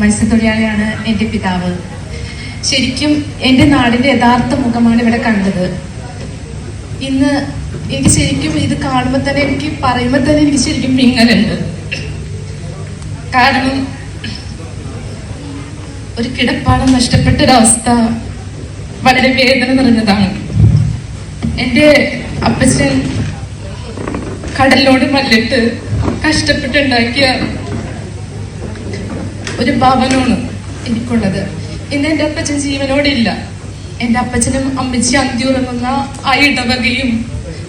മത്സ്യത്തൊഴിലാളിയാണ് എൻ്റെ പിതാവ്. ശരിക്കും എൻ്റെ നാടിന്റെ യഥാർത്ഥ മുഖമാണ് ഇവിടെ കണ്ടത്. ഇന്ന് എനിക്ക് ശരിക്കും ഇത് കാണുമ്പോൾ തന്നെ എനിക്ക് ശരിക്കും വിങ്ങലുണ്ട്. കാരണം ഒരു കിടപ്പാടം നഷ്ടപ്പെട്ട ഒരവസ്ഥ വളരെ വേദന നിറഞ്ഞതാണ്. എൻ്റെ അപ്പച്ചൻ കടലിനോട് മല്ലിട്ട് കഷ്ടപ്പെട്ടുണ്ടാക്കിയ ഒരു ഭവനമാണ് എനിക്കുള്ളത്. ഇന്ന് എൻ്റെ അപ്പച്ചൻ ജീവനോടില്ല. എൻ്റെ അപ്പച്ചനും അമ്മച്ചി അന്തിയുറങ്ങുന്ന ആ ഇടവകയും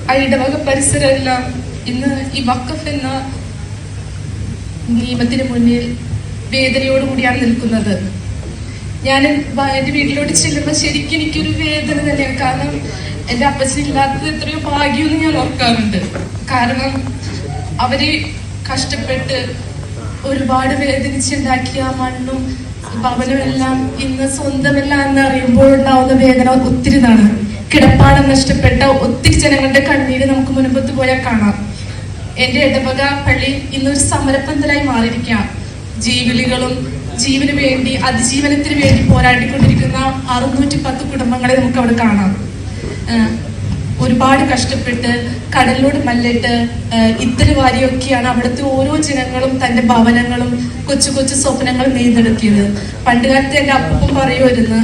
ആ ഇടവക പരിസരമെല്ലാം ഇന്ന് ഈ വഖഫ് എന്ന നിയമത്തിന് മുന്നിൽ വേദനയോടുകൂടിയാണ് നിൽക്കുന്നത്. ഞാൻ എൻ്റെ വീട്ടിലോട്ട് ചെല്ലുമ്പോൾ ശരിക്കും എനിക്കൊരു വേദന തന്നെയാണ്. കാരണം എൻ്റെ അപ്പച്ചൻ ഇല്ലാത്തത് എത്രയോ ഭാഗ്യമെന്ന് ഞാൻ ഓർക്കാറുണ്ട്. കാരണം അവര് കഷ്ടപ്പെട്ട് ഒരുപാട് വേദനിച്ചുണ്ടാക്കിയ മണ്ണും ഭവനും എല്ലാം ഇന്ന് സ്വന്തമല്ല എന്ന് അറിയുമ്പോൾ ഉണ്ടാവുന്ന വേദന ഒത്തിരിതാണ്. കിടപ്പാടം നഷ്ടപ്പെട്ട ഒത്തിരി ജനങ്ങളുടെ കണ്ണീര് നമുക്ക് മുൻപത്ത് പോയാൽ കാണാം. എൻ്റെ ഇടവക പള്ളി ഇന്നൊരു സമരപ്പന്തലായി മാറിയിരിക്കാം. ജീവികളും ജീവന് വേണ്ടി അതിജീവനത്തിന് വേണ്ടി പോരാടിക്കൊണ്ടിരിക്കുന്ന 610 കുടുംബങ്ങളെ നമുക്ക് അവിടെ കാണാം. ഒരുപാട് കഷ്ടപ്പെട്ട് കടലിനോട് മല്ലിട്ട് ഇത്തിരി വാരിയൊക്കെയാണ് അവിടുത്തെ ഓരോ ജനങ്ങളും തന്റെ ഭവനങ്ങളും കൊച്ചു കൊച്ചു സ്വപ്നങ്ങൾ നെയ്തെടുക്കിയത്. പണ്ടുകാലത്ത് എൻ്റെ അപ്പം പറയുമായിരുന്നു,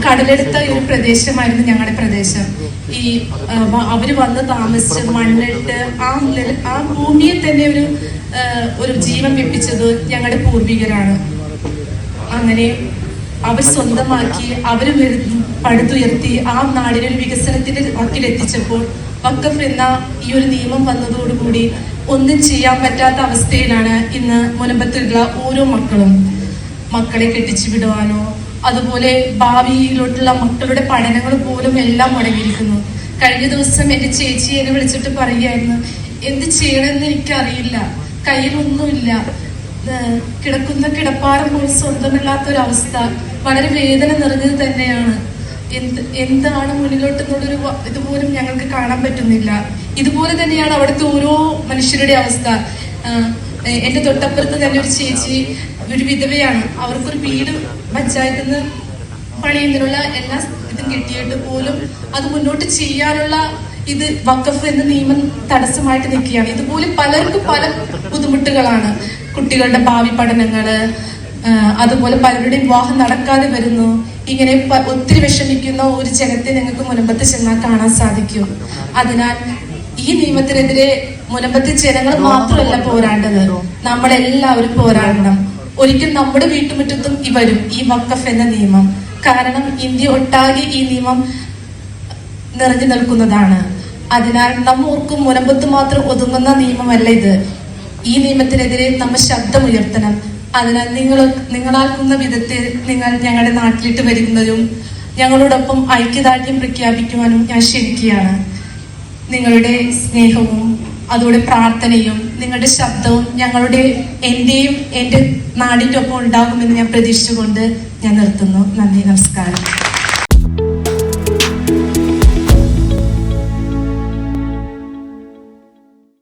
കടലെടുത്ത ഒരു പ്രദേശമായിരുന്നു ഞങ്ങളുടെ പ്രദേശം. ഈ അവര് വന്ന് താമസിച്ച് മണ്ണിട്ട് ആ ഭൂമിയെ തന്നെ ഒരു ജീവൻ വെപ്പിച്ചത് ഞങ്ങളുടെ പൂർവികരാണ്. അങ്ങനെ അവർ സ്വന്തമാക്കി അവർ പടുത്തുയർത്തി ആ നാടിനൊരു വികസനത്തിന്റെ വക്കിലെത്തിച്ചപ്പോൾ വഖഫ് എന്ന ഈ ഒരു നിയമം വന്നതോടുകൂടി ഒന്നും ചെയ്യാൻ പറ്റാത്ത അവസ്ഥയിലാണ് ഇന്ന് മുനമ്പത്തുള്ള ഓരോ മക്കളെ കെട്ടിച്ചു വിടുവാനോ അതുപോലെ ഭാവിയിലോട്ടുള്ള മക്കളുടെ പഠനങ്ങൾ പോലും എല്ലാം മുടങ്ങിയിരിക്കുന്നു. കഴിഞ്ഞ ദിവസം എൻ്റെ ചേച്ചി എന്നെ വിളിച്ചിട്ട് പറയുകയായിരുന്നു, എന്ത് ചെയ്യണമെന്ന് എനിക്കറിയില്ല, കയ്യിലൊന്നുമില്ല, കിടക്കുന്ന കിടപ്പാടം പോലും സ്വന്തമില്ലാത്തൊരവസ്ഥ. വളരെ വേദന നിറഞ്ഞത് തന്നെയാണ്. എന്താണ് മുന്നിലോട്ടെന്നുള്ളൊരു ഇതുപോലും ഞങ്ങൾക്ക് കാണാൻ പറ്റുന്നില്ല. ഇതുപോലെ തന്നെയാണ് അവിടുത്തെ ഓരോ മനുഷ്യരുടെ അവസ്ഥ. എന്റെ തൊട്ടപ്പുറത്ത് തന്നെ ഒരു ചേച്ചി ഒരു വിധവയാണ്. അവർക്കൊരു വീട് പഞ്ചായത്തിൽ നിന്ന് പണിയുന്നതിനുള്ള എല്ലാ ഇതും കിട്ടിയിട്ട് പോലും അത് മുന്നോട്ട് ചെയ്യാനുള്ള ഇത് വഖഫ് എന്ന നിയമം തടസ്സമായിട്ട് നിൽക്കുകയാണ്. ഇതുപോലെ പലർക്കും പല ബുദ്ധിമുട്ടുകളാണ്. കുട്ടികളുടെ ഭാവി പഠനങ്ങള്, അതുപോലെ പലരുടെയും വിവാഹം നടക്കാതെ വരുന്നു. ഇങ്ങനെ ഒത്തിരി വിഷമിക്കുന്ന ഒരു ജനത്തെ നിങ്ങൾക്ക് മുനമ്പത്ത് ചെന്നാൽ കാണാൻ സാധിക്കും. അതിനാൽ ഈ നിയമത്തിനെതിരെ മുനമ്പത്തെ ജനങ്ങൾ മാത്രമല്ല പോരാണ്ടത്, നമ്മളെല്ലാവരും പോരാടണം. ഒരിക്കൽ നമ്മുടെ വീട്ടുമുറ്റത്തും വരും ഈ വഖഫ് എന്ന നിയമം. കാരണം ഇന്ത്യ ഒട്ടാകെ ഈ നിയമം നിറഞ്ഞു നിൽക്കുന്നതാണ്. അതിനാൽ നമ്മോർക്കും മുനമ്പത്ത് മാത്രം ഒതുങ്ങുന്ന നിയമമല്ല ഇത്. ഈ നിയമത്തിനെതിരെ നമ്മൾ ശബ്ദമുയർത്തണം. അതിനാൽ നിങ്ങളാക്കുന്ന വിധത്തിൽ നിങ്ങൾ ഞങ്ങളുടെ നാട്ടിലിട്ട് വരുന്നതും ഞങ്ങളോടൊപ്പം ഐക്യദാർഢ്യം പ്രഖ്യാപിക്കുവാനും ഞാൻ ക്ഷണിക്കുകയാണ്. നിങ്ങളുടെ സ്നേഹവും അതോടെ പ്രാർത്ഥനയും നിങ്ങളുടെ ശബ്ദവും എന്റെയും എൻ്റെ നാടിൻ്റെ ഒപ്പം ഉണ്ടാകുമെന്ന് ഞാൻ പ്രതീക്ഷിച്ചുകൊണ്ട് ഞാൻ നിർത്തുന്നു. നന്ദി, നമസ്കാരം.